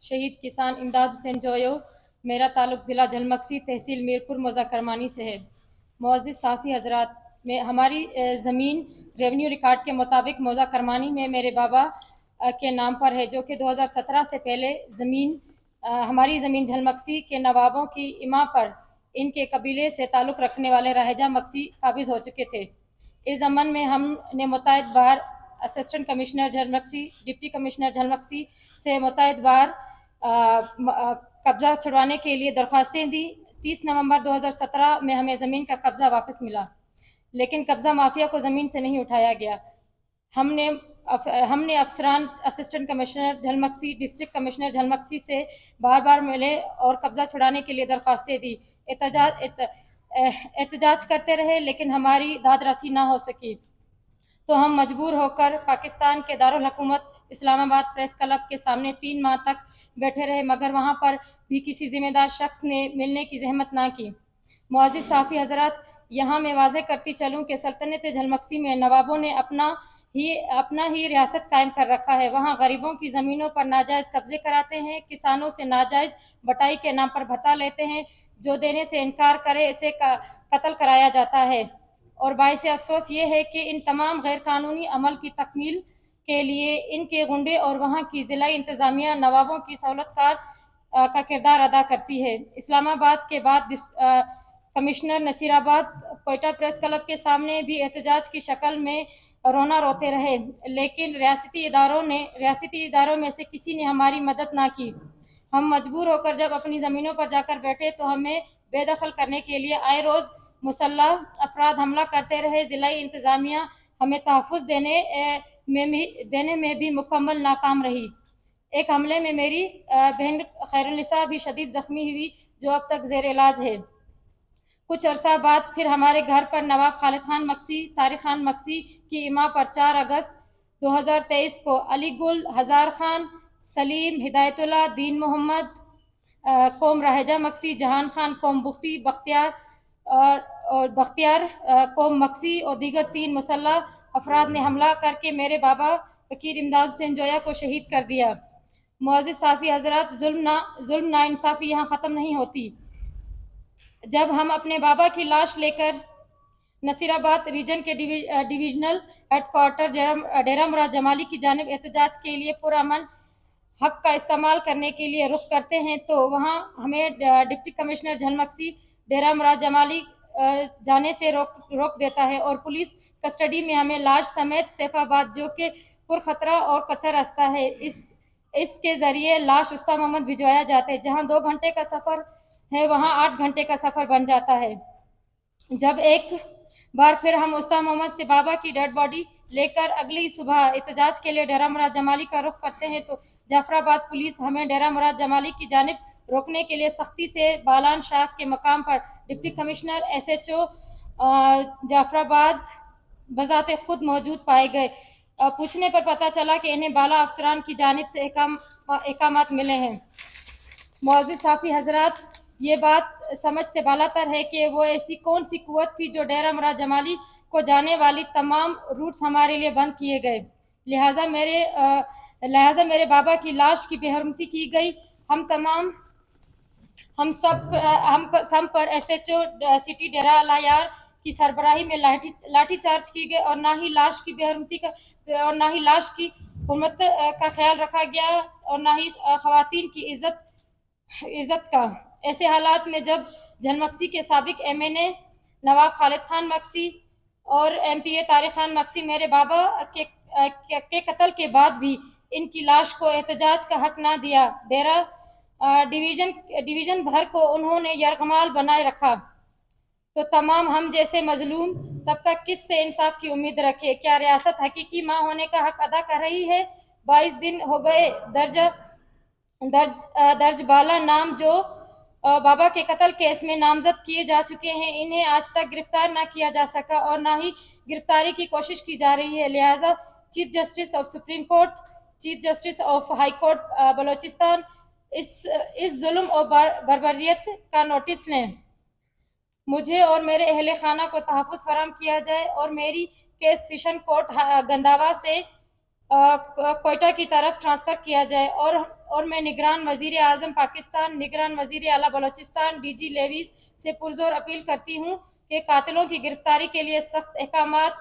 شہید کسان امداد حسین جویو. میرا تعلق ضلع جھلمکسی تحصیل میرپور موضع کرمانی سے ہے. معزز صحافی حضرات، ہماری زمین ریونیو ریکارڈ کے مطابق موضع کرمانی میں میرے بابا کے نام پر ہے، جو کہ 2017 سے پہلے ہماری زمین جھلمکسی کے نوابوں کی اما پر ان کے قبیلے سے تعلق رکھنے والے رہجہ مکسی قابض ہو چکے تھے. اس ضمن میں ہم نے متعدد بار اسسٹنٹ کمشنر جھلمکسی، ڈپٹی کمشنر جھلمکسی سے متعدد بار قبضہ چھڑوانے کے لیے درخواستیں دی. 30 نومبر 2017 میں ہمیں زمین کا قبضہ واپس ملا، لیکن قبضہ مافیا کو زمین سے نہیں اٹھایا گیا. ہم نے افسران اسسٹنٹ کمشنر جھلمکسی، ڈسٹرکٹ کمشنر جھلمکسی سے بار بار ملے اور قبضہ چھڑانے کے لیے درخواستیں دی. احتجاج کرتے رہے، لیکن ہماری داد رسی نہ ہو سکی، تو ہم مجبور ہو کر پاکستان کے دارالحکومت اسلام آباد پریس کلب کے سامنے 3 ماہ تک بیٹھے رہے، مگر وہاں پر بھی کسی ذمہ دار شخص نے ملنے کی زحمت نہ کی. معزز صحافی حضرات، یہاں میں واضح کرتی چلوں کہ سلطنت جھلمکسی میں نوابوں نے اپنا ہی ریاست قائم کر رکھا ہے. وہاں غریبوں کی زمینوں پر ناجائز قبضے کراتے ہیں، کسانوں سے ناجائز بٹائی کے نام پر بھتا لیتے ہیں. جو دینے سے انکار کرے اسے قتل کرایا جاتا ہے. اور باعث افسوس یہ ہے کہ ان تمام غیر قانونی عمل کی تکمیل کے لیے ان کے گنڈے اور وہاں کی ضلعی انتظامیہ نوابوں کی سہولت کار کا کردار ادا کرتی ہے. اسلام آباد کے بعد کمشنر نصیر آباد کوئٹہ پریس کلب کے سامنے بھی احتجاج کی شکل میں رونا روتے رہے، لیکن ریاستی اداروں میں سے کسی نے ہماری مدد نہ کی. ہم مجبور ہو کر جب اپنی زمینوں پر جا کر بیٹھے تو ہمیں بے دخل کرنے کے لیے آئے روز مسلح افراد حملہ کرتے رہے. ضلعی انتظامیہ ہمیں تحفظ دینے میں بھی مکمل ناکام رہی. ایک حملے میں میری بہن خیرالنساء بھی شدید زخمی ہوئی، جو اب تک زیر علاج ہے. کچھ عرصہ بعد پھر ہمارے گھر پر نواب خالد خان مکسی، طارق خان مکسی کی اما پر 4 اگست 2023 کو علی گل، ہزار خان، سلیم، ہدایت اللہ، دین محمد قوم رہجہ مکسی، جہان خان قوم بگٹی، بختیار قوم مکسی اور دیگر 3 مسلح افراد نے حملہ کر کے میرے بابا فقیر امداد حسین جویا کو شہید کر دیا. معزز صحافی حضرات، ظلم ناانصافی یہاں ختم نہیں ہوتی. جب ہم اپنے بابا کی لاش لے کر نصیر آباد ریجن کے ڈویژنل ہیڈ کوارٹر ڈیرہ مراد جمالی کی جانب احتجاج کے لیے پرامن حق کا استعمال کرنے کے لیے رخ کرتے ہیں، تو وہاں ہمیں ڈپٹی کمشنر جھلمکسی ڈیرہ مراد جمالی جانے سے روک دیتا ہے اور پولیس کسٹڈی میں ہمیں لاش سمیت سیف آباد، جو کہ پرخطرہ اور کچا راستہ ہے، اس کے ذریعے لاش استا محمد بھجوایا جاتا ہے. جہاں 2 گھنٹے کا سفر ہے وہاں 8 گھنٹے کا سفر بن جاتا ہے. جب ایک بار پھر ہم استا محمد سے بابا کی ڈیڈ باڈی لے کر اگلی صبح احتجاج کے لیے ڈیرہ مراد جمالی کا رخ کرتے ہیں، تو جعفر آباد پولیس ہمیں ڈیرہ مراد جمالی کی جانب روکنے کے لیے سختی سے بالان شاخ کے مقام پر ڈپٹی کمشنر SHO جعفر آباد بذات خود موجود پائے گئے. پوچھنے پر پتہ چلا کہ انہیں بالا افسران کی جانب سے احکامات ملے ہیں. معزز صحافی حضرات، یہ بات سمجھ سے بالاتر ہے کہ وہ ایسی کون سی قوت تھی جو ڈیرہ مراد جمالی کو جانے والی تمام روٹس ہمارے لیے بند کیے گئے. لہٰذا میرے بابا کی لاش کی بے حرمتی کی گئی. ہم سب پر SHO سٹی ڈیرہ الایار کی سربراہی میں لاٹھی چارج کی گئی، اور نہ ہی لاش کی بے حرمتی اور نہ ہی لاش کی حرمت کا خیال رکھا گیا، اور نہ ہی خواتین کی عزت کا. ایسے حالات میں جب جھلمکسی کے سابق MNA نواب خالد خان مکسی اور MPA طارق خان مکسی میرے بابا کے قتل کے بعد بھی ان کی لاش کو احتجاج کا حق نہ دیا، ڈیرہ ڈویژن بھر کو انہوں نے یرغمال بنائے رکھا، تو تمام ہم جیسے مظلوم طبقہ کس سے انصاف کی امید رکھے؟ کیا ریاست حقیقی ماں ہونے کا حق ادا کر رہی ہے؟ 22 دن ہو گئے درج بالا نام جو بابا کے قتل کیس میں نامزد کیے جا چکے ہیں، انہیں آج تک گرفتار نہ کیا جا سکا اور نہ ہی گرفتاری کی کوشش کی جا رہی ہے. لہٰذا chief justice of supreme court, chief justice of high court Balochistan اس ظلم اور بربریت کا نوٹس لیں. مجھے اور میرے اہل خانہ کو تحفظ فراہم کیا جائے اور میری کیس سیشن کورٹ گندھاوا سے کوئٹہ کی طرف ٹرانسفر کیا جائے اور میں نگران وزیر اعظم پاکستان، نگران وزیر اعلیٰ بلوچستان ڈی جی لیویز سے پرزور اپیل کرتی ہوں کہ قاتلوں کی گرفتاری کے لیے سخت احکامات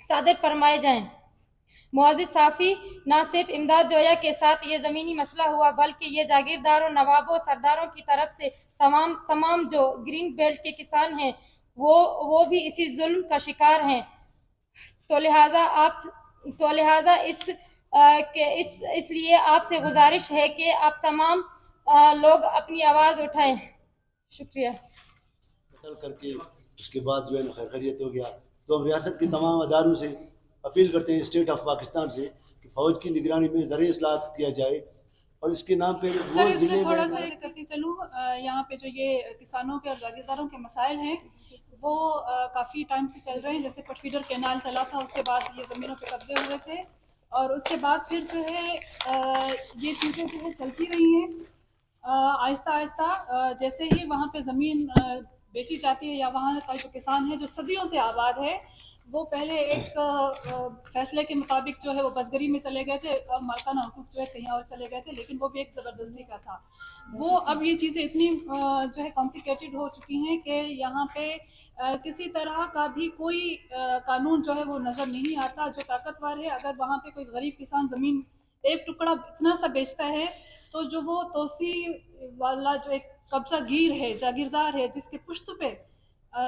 صادر فرمائے جائیں۔ معزز صافی، نہ صرف امداد جویا کے ساتھ یہ زمینی مسئلہ ہوا بلکہ یہ جاگیرداروں، نوابوں، سرداروں کی طرف سے تمام جو گرین بیلٹ کے کسان ہیں وہ بھی اسی ظلم کا شکار ہیں۔ تو لہٰذا اس لیے آپ سے گزارش ہے کہ آپ تمام لوگ اپنی آواز اٹھائیں۔ شکریہ۔ قتل کر کے اس کے بعد جو ہے خیر خیریت ہو گیا، تو ہم ریاست کے تمام اداروں سے اپیل کرتے ہیں، اسٹیٹ آف پاکستان سے، کہ فوج کی نگرانی میں زرعی اصلاحات کیا جائے اور اس کے نام پہ سر اس میں تھوڑا سا کرتی چلوں، یہاں پہ جو یہ کسانوں کے اور جاگیرداروں کے مسائل ہیں وہ کافی ٹائم سے چل رہے ہیں۔ جیسے پٹ فیڈر کینال چلا تھا، اس کے بعد یہ زمینوں پہ قبضے ہوئے تھے اور اس کے بعد پھر جو ہے یہ چیزیں جو ہے چلتی رہی ہیں آہستہ آہستہ۔ جیسے ہی وہاں پہ زمین بیچی جاتی ہے یا وہاں کا جو کسان ہے جو صدیوں سے آباد ہے، وہ پہلے ایک فیصلے کے مطابق جو ہے وہ بسگری میں چلے گئے تھے، اب مالکانہ حقوق جو ہے کہیں اور چلے گئے تھے، لیکن وہ بھی ایک زبردستی کا تھا۔ وہ اب یہ چیزیں اتنی جو ہے کمپلیکیٹڈ ہو چکی ہیں کہ یہاں پہ کسی طرح کا بھی کوئی قانون جو ہے وہ نظر نہیں آتا۔ جو طاقتور ہے، اگر وہاں پہ کوئی غریب کسان زمین ایک ٹکڑا اتنا سا بیچتا ہے تو جو وہ توسیع والا جو ایک قبضہ گیر ہے، جاگیردار ہے، جس کے پشت پہ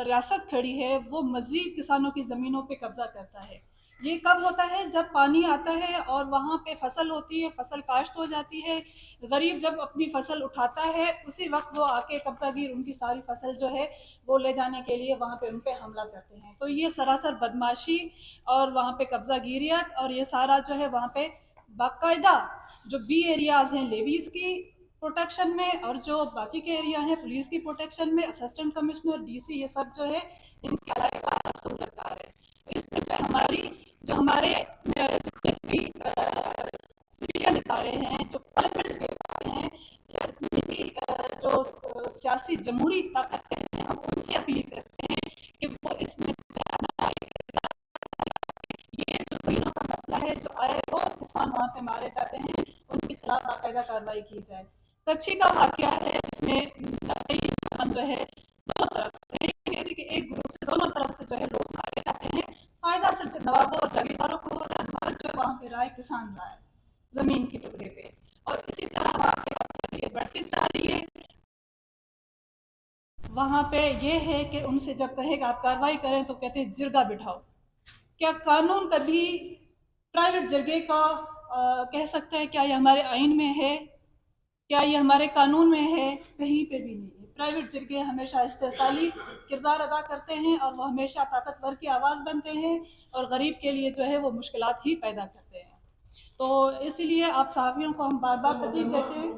ریاست کھڑی ہے، وہ مزید کسانوں کی زمینوں پہ قبضہ کرتا ہے۔ یہ کب ہوتا ہے؟ جب پانی آتا ہے اور وہاں پہ فصل ہوتی ہے، فصل کاشت ہو جاتی ہے، غریب جب اپنی فصل اٹھاتا ہے اسی وقت وہ آ کے قبضہ گیر ان کی ساری فصل جو ہے وہ لے جانے کے لیے وہاں پہ ان پہ حملہ کرتے ہیں۔ تو یہ سراسر بدماشی اور وہاں پہ قبضہ گیریت، اور یہ سارا جو ہے وہاں پہ باقاعدہ جو بی ایریاز ہیں لیویز کی پروٹیکشن میں، اور جو باقی کے ایریا ہیں پولیس کی پروٹیکشن میں، اسسٹنٹ کمشنر، ڈی سی، یہ سب جو ہے ان کی علاقے کا رسول کار ہے۔ تو اس میں جو ہمارے جتنے بھی سویلین ادارے ہیں، جو پارلیمنٹ کے ادارے ہیں، یا جتنی بھی جو سیاسی جمہوری طاقتیں ہیں، ہم ان سے اپیل کرتے ہیں کہ وہ اس میں یہ جو زمینوں کا مسئلہ ہے، جو آئے روز کسان وہاں پہ مارے جاتے ہیں، ان کے خلاف باقاعدہ کارروائی کی جائے۔ کچھی کا واقعہ ہے جس میں کئی کسان جو ہے دونوں طرف سے، ایک گروپ سے دونوں طرف سے جو ہے لوگ مارے جاتے ہیں۔ فائدہ صرف نوابوں اور جاگیرداروں کو ہوتا ہے، مگر جو وہاں پہ رائے کسان رائے زمین کے ٹکڑے پہ، اور اسی طرح واقعہ بڑھتی جا رہی ہے۔ وہاں پہ یہ ہے کہ ان سے جب کہے کہ آپ کارروائی کریں تو کہتے ہیں جرگہ بٹھاؤ۔ کیا قانون کبھی پرائیویٹ جرگے کا کہہ سکتا ہے؟ کیا یہ ہمارے آئین میں ہے؟ کیا یہ ہمارے قانون میں ہے؟ کہیں پہ بھی نہیں ہے۔ پرائیویٹ جرگے ہمیشہ استحصالی کردار ادا کرتے ہیں اور وہ ہمیشہ طاقتور کی آواز بنتے ہیں اور غریب کے لیے جو ہے وہ مشکلات ہی پیدا کرتے ہیں۔ تو اسی لیے آپ صحافیوں کو ہم بار بار تحقیق دیتے ہیں